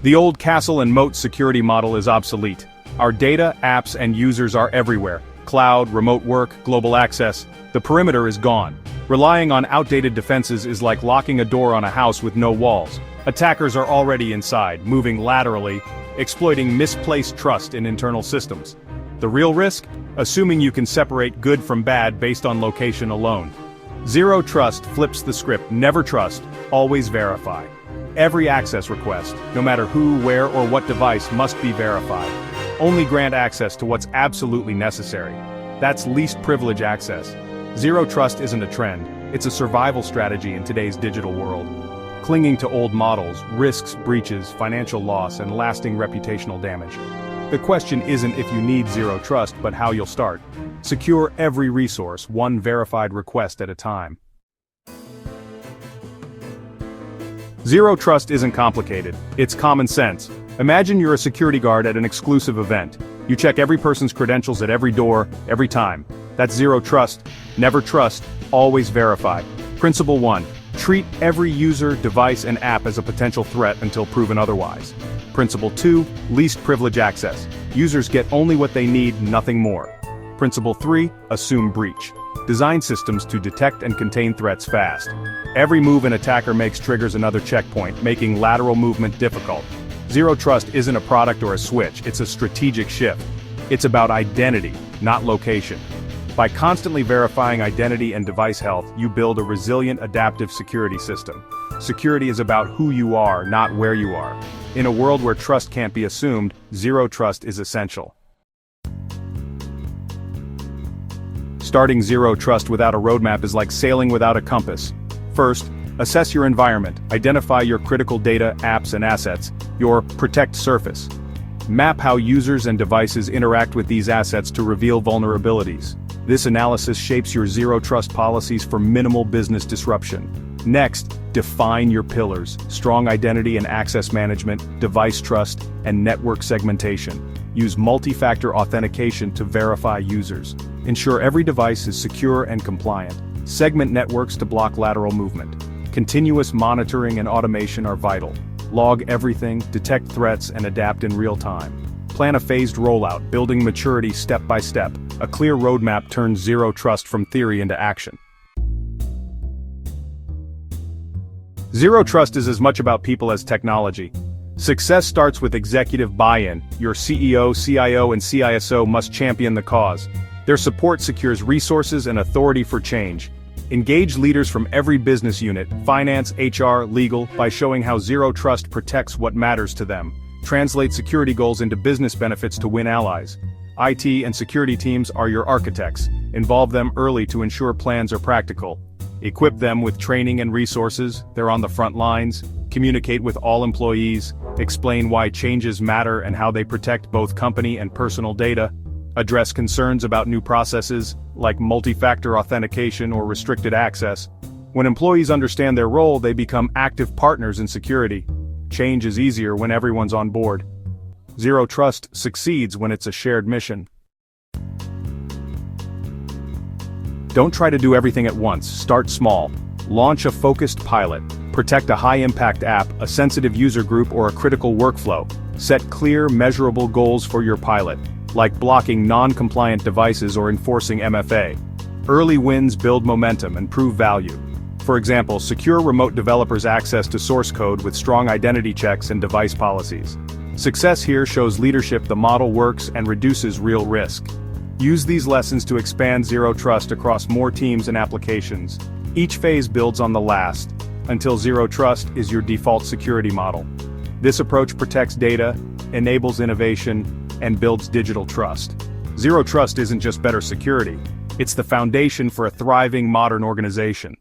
The old castle and moat security model is obsolete. Our data, apps, and users are everywhere. Cloud, remote work, global access. The perimeter is gone. Relying on outdated defenses is like locking a door on a house with no walls. Attackers are already inside, moving laterally, exploiting misplaced trust in internal systems. The real risk? Assuming you can separate good from bad based on location alone. Zero Trust flips the script: never trust, always verify. Every access request, no matter who, where, or what device, must be verified. Only grant access to what's absolutely necessary. That's least privilege access. Zero Trust isn't a trend, it's a survival strategy in today's digital world. Clinging to old models risks breaches, financial loss, and lasting reputational damage. The question isn't if you need Zero Trust, but how you'll start. Secure every resource, one verified request at a time. Zero Trust isn't complicated, it's common sense. Imagine you're a security guard at an exclusive event. You check every person's credentials at every door, every time. That's Zero Trust. Never trust, always verify. Principle 1. Treat every user, device, and app as a potential threat until proven otherwise. Principle 2. Least privilege access. Users get only what they need, nothing more. Principle 3. Assume breach. Design systems to detect and contain threats fast. Every move an attacker makes triggers another checkpoint, making lateral movement difficult. Zero Trust isn't a product or a switch, it's a strategic shift. It's about identity, not location. By constantly verifying identity and device health, you build a resilient, adaptive security system. Security is about who you are, not where you are. In a world where trust can't be assumed, Zero Trust is essential. Starting Zero Trust without a roadmap is like sailing without a compass. First, assess your environment, identify your critical data, apps, and assets, your protect surface. Map how users and devices interact with these assets to reveal vulnerabilities. This analysis shapes your Zero Trust policies for minimal business disruption. Next, define your pillars: strong identity and access management, device trust, and network segmentation. Use multi-factor authentication to verify users. Ensure every device is secure and compliant. Segment networks to block lateral movement. Continuous monitoring and automation are vital. Log everything, detect threats, and adapt in real time. Plan a phased rollout, building maturity step by step. A clear roadmap turns Zero Trust from theory into action. Zero Trust is as much about people as technology. Success starts with executive buy-in. Your CEO, CIO, and CISO must champion the cause. Their support secures resources and authority for change. Engage leaders from every business unit, finance, HR, legal, by showing how Zero Trust protects what matters to them. Translate security goals into business benefits to win allies. IT and security teams are your architects. Involve them early to ensure plans are practical. Equip them with training and resources, they're on the front lines. Communicate with all employees. Explain why changes matter and how they protect both company and personal data. Address concerns about new processes, like multi-factor authentication or restricted access. When employees understand their role, they become active partners in security. Change is easier when everyone's on board. Zero Trust succeeds when it's a shared mission. Don't try to do everything at once, start small. Launch a focused pilot. Protect a high-impact app, a sensitive user group, or a critical workflow. Set clear, measurable goals for your pilot, like blocking non-compliant devices or enforcing MFA. Early wins build momentum and prove value. For example, secure remote developers access to source code with strong identity checks and device policies. Success here shows leadership the model works and reduces real risk. Use these lessons to expand Zero Trust across more teams and applications. Each phase builds on the last, until Zero Trust is your default security model. This approach protects data, enables innovation, and builds digital trust. Zero Trust isn't just better security, it's the foundation for a thriving modern organization.